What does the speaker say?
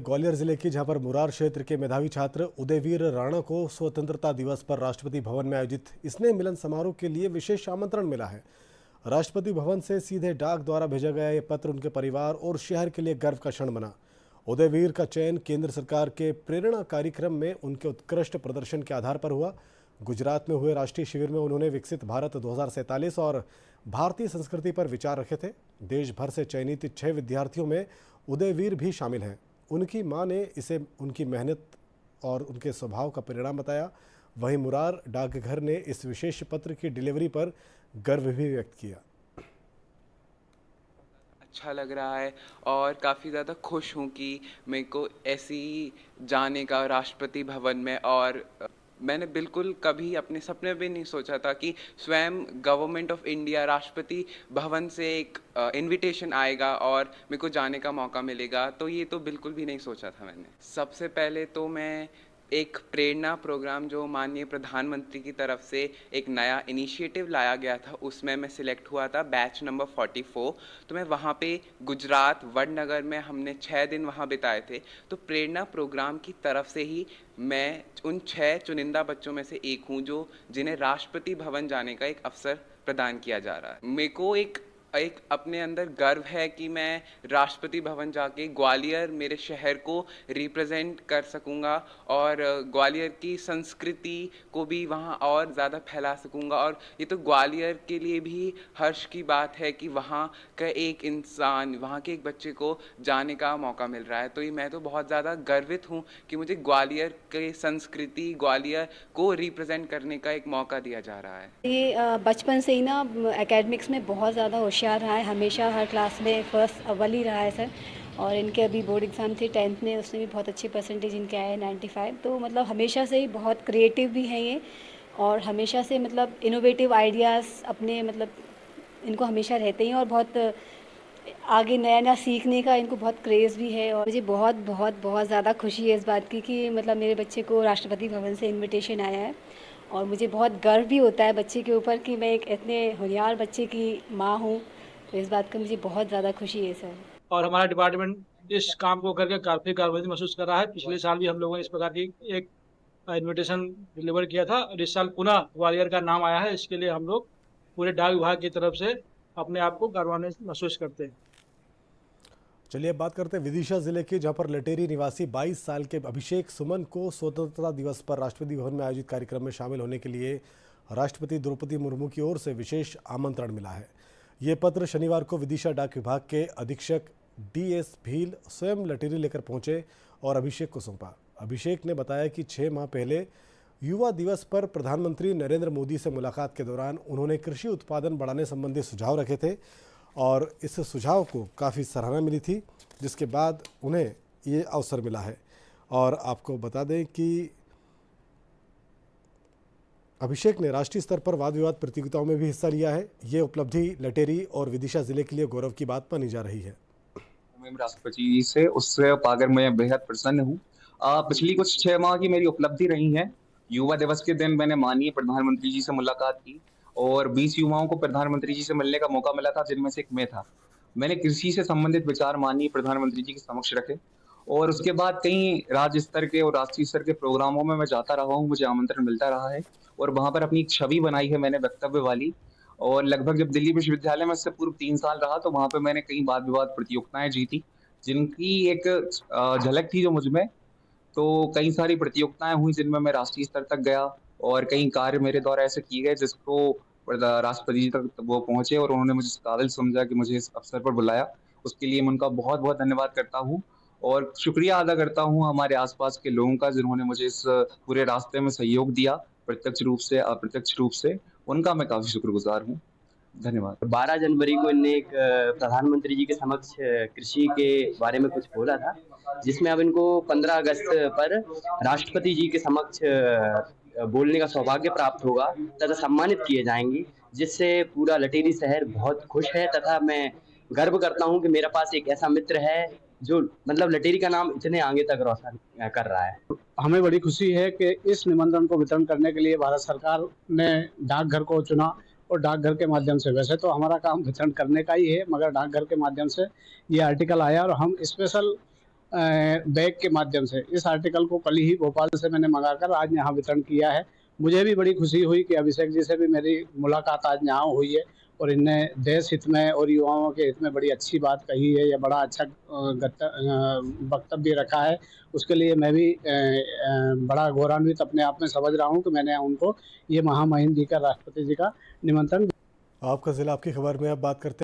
ग्वालियर जिले की जहां पर मुरार क्षेत्र के मेधावी छात्र उदयवीर राणा को स्वतंत्रता दिवस पर राष्ट्रपति भवन में आयोजित स्नेह मिलन समारोह के लिए विशेष आमंत्रण मिला है। राष्ट्रपति भवन से सीधे डाक द्वारा भेजा गया यह पत्र उनके परिवार और शहर के लिए गर्व का क्षण बना। उदयवीर का चयन केंद्र सरकार के प्रेरणा कार्यक्रम में उनके उत्कृष्ट प्रदर्शन के आधार पर हुआ। गुजरात में हुए राष्ट्रीय शिविर में उन्होंने विकसित भारत 2047 और भारतीय संस्कृति पर विचार रखे थे। देश भर से चयनित 6 विद्यार्थियों में उदयवीर भी शामिल हैं। उनकी मां ने इसे उनकी मेहनत और उनके स्वभाव का परिणाम बताया। वहीं मुरार डाकघर ने इस विशेष पत्र की डिलीवरी पर गर्व भी व्यक्त किया। अच्छा लग रहा है और काफ़ी ज़्यादा खुश हूँ कि मेरे को ऐसी जाने का राष्ट्रपति भवन में। और मैंने बिल्कुल कभी अपने सपने में भी नहीं सोचा था कि स्वयं government of India Rashtrapati Bhavan से एक इनविटेशन आएगा और मेरे को जाने का मौका मिलेगा। तो ये तो बिल्कुल भी नहीं सोचा था मैंने। सबसे पहले तो मैं एक प्रेरणा प्रोग्राम जो माननीय प्रधानमंत्री की तरफ से एक नया इनिशिएटिव लाया गया था, उसमें मैं सिलेक्ट हुआ था बैच नंबर 44। तो मैं वहाँ पे गुजरात वडनगर में हमने 6 दिन वहाँ बिताए थे। तो प्रेरणा प्रोग्राम की तरफ से ही मैं उन 6 चुनिंदा बच्चों में से एक हूँ जो जिन्हें राष्ट्रपति भवन जाने का एक अवसर प्रदान किया जा रहा है। मेरे को एक अपने अंदर गर्व है कि मैं राष्ट्रपति भवन जाके ग्वालियर मेरे शहर को रिप्रेजेंट कर सकूंगा और ग्वालियर की संस्कृति को भी वहाँ और ज़्यादा फैला सकूंगा। और ये तो ग्वालियर के लिए भी हर्ष की बात है कि वहाँ का एक इंसान, वहाँ के एक बच्चे को जाने का मौका मिल रहा है। तो ये मैं तो बहुत ज़्यादा गर्वित हूँ कि मुझे ग्वालियर के संस्कृति, ग्वालियर को रिप्रेजेंट करने का एक मौका दिया जा रहा है। ये बचपन से ही ना एकेडमिक्स में बहुत ज़्यादा होशियार रहा है, हमेशा हर क्लास में फर्स्ट अव्वल ही रहा है सर। और इनके अभी बोर्ड एग्ज़ाम थे 10th में, उसमें भी बहुत अच्छे परसेंटेज इनके आए 95। तो मतलब हमेशा से ही बहुत क्रिएटिव भी हैं ये और हमेशा से मतलब इनोवेटिव आइडियाज़ अपने मतलब इनको हमेशा रहते ही हैं और बहुत आगे नया नया सीखने का इनको बहुत क्रेज़ भी है। और मुझे बहुत बहुत बहुत ज़्यादा खुशी है इस बात की कि मतलब मेरे बच्चे को राष्ट्रपति भवन से इन्विटेशन आया है और मुझे बहुत गर्व भी होता है बच्चे के ऊपर कि मैं एक इतने होशियार बच्चे की माँ हूँ। तो इस बात का मुझे बहुत ज़्यादा खुशी है सर। और हमारा डिपार्टमेंट इस काम को करके काफ़ी गर्व महसूस कर रहा है। पिछले साल भी हम लोगों ने इस प्रकार की एक इन्विटेशन डिलीवर किया था और इस साल पुनः ग्वालियर का नाम आया है। इसके लिए हम लोग पूरे डाक विभाग की तरफ से अपने आप को गौरवान्वित महसूस करते हैं। चलिए अब बात करते हैं विदिशा जिले की, जहां पर लटेरी निवासी 22 साल के अभिषेक सुमन को स्वतंत्रता दिवस पर राष्ट्रपति भवन में आयोजित कार्यक्रम में शामिल होने के लिए राष्ट्रपति द्रौपदी मुर्मू की ओर से विशेष आमंत्रण मिला है। ये पत्र शनिवार को विदिशा डाक विभाग के अधीक्षक DS भील स्वयं लटेरी लेकर पहुंचे और अभिषेक को सौंपा। अभिषेक ने बताया कि 6 माह पहले युवा दिवस पर प्रधानमंत्री नरेंद्र मोदी से मुलाकात के दौरान उन्होंने कृषि उत्पादन बढ़ाने संबंधी सुझाव रखे थे और इस सुझाव को काफ़ी सराहना मिली थी, जिसके बाद उन्हें ये अवसर मिला है। और आपको बता दें कि अभिषेक ने राष्ट्रीय स्तर पर वाद विवाद प्रतियोगिताओं में भी हिस्सा लिया है। ये उपलब्धि लटेरी और विदिशा जिले के लिए गौरव की बात मानी जा रही है। मैं राष्ट्रपति जी से उससे पाकर मैं बेहद प्रसन्न हूँ। पिछली कुछ 6 माह की मेरी उपलब्धि रही है। युवा दिवस के दिन मैंने माननीय प्रधानमंत्री जी से मुलाकात की और 20 युवाओं को प्रधानमंत्री जी से मिलने का मौका मिला था, जिनमें से एक मैं था। मैंने कृषि से संबंधित विचार माननीय प्रधानमंत्री जी के समक्ष रखे और उसके बाद कई राज्य स्तर के और राष्ट्रीय स्तर के प्रोग्रामों में मैं जाता रहा हूँ, मुझे आमंत्रण मिलता रहा है और वहां पर अपनी एक छवि बनाई है मैंने वक्तव्य वाली। और लगभग जब दिल्ली विश्वविद्यालय में इससे पूर्व 3 साल रहा तो वहां पे मैंने कई वाद विवाद प्रतियोगिताएं जीती, जिनकी एक झलक थी जो मुझमें। तो कई सारी प्रतियोगिताएं हुई जिनमें मैं राष्ट्रीय स्तर तक गया और कई कार्य मेरे द्वारा ऐसे किए गए जिसको राष्ट्रपति जी तक वो पहुंचे और उन्होंने मुझे इस काबिल समझा कि मुझे इस अवसर पर बुलाया। उसके लिए मैं उनका बहुत बहुत धन्यवाद करता हूँ और शुक्रिया अदा करता हूँ हमारे आसपास के लोगों का, जिन्होंने मुझे इस पूरे रास्ते में सहयोग दिया, प्रत्यक्ष रूप से अप्रत्यक्ष रूप से। उनका मैं काफी शुक्रगुजार हूँ। धन्यवाद। 12 जनवरी को इनने एक प्रधानमंत्री जी के समक्ष कृषि के बारे में कुछ बोला था, जिसमें अब इनको 15 अगस्त पर राष्ट्रपति जी के समक्ष बोलने का सौभाग्य प्राप्त होगा तथा सम्मानित किए जाएंगे, जिससे पूरा लटेरी शहर बहुत खुश है। तथा मैं गर्व करता हूं कि मेरे पास एक ऐसा मित्र है जो मतलब लटेरी का नाम इतने आगे तक रोशन कर रहा है। हमें बड़ी खुशी है कि इस निमंत्रण को वितरण करने के लिए भारत सरकार ने डाकघर को चुना और डाकघर के माध्यम से, वैसे तो हमारा काम वितरण करने का ही है, मगर डाकघर के माध्यम से ये आर्टिकल आया और हम स्पेशल बैग के माध्यम से। इस आर्टिकल को कल ही भोपाल से मैंने मंगाकर आज यहाँ वितरण किया है। मुझे भी बड़ी खुशी हुई कि अभिषेक जी से भी मेरी मुलाकात आज यहाँ हुई है और इनने देश हित में और युवाओं के हित में बड़ी अच्छी बात कही है, या बड़ा अच्छा वक्तव्य रखा है। उसके लिए मैं भी बड़ा गौरवान्वित अपने आप में समझ रहा हूँ कि मैंने उनको ये महामहिम जी का, राष्ट्रपति जी का निमंत्रण। आपका जिला आपकी खबर में अब बात करते हैं।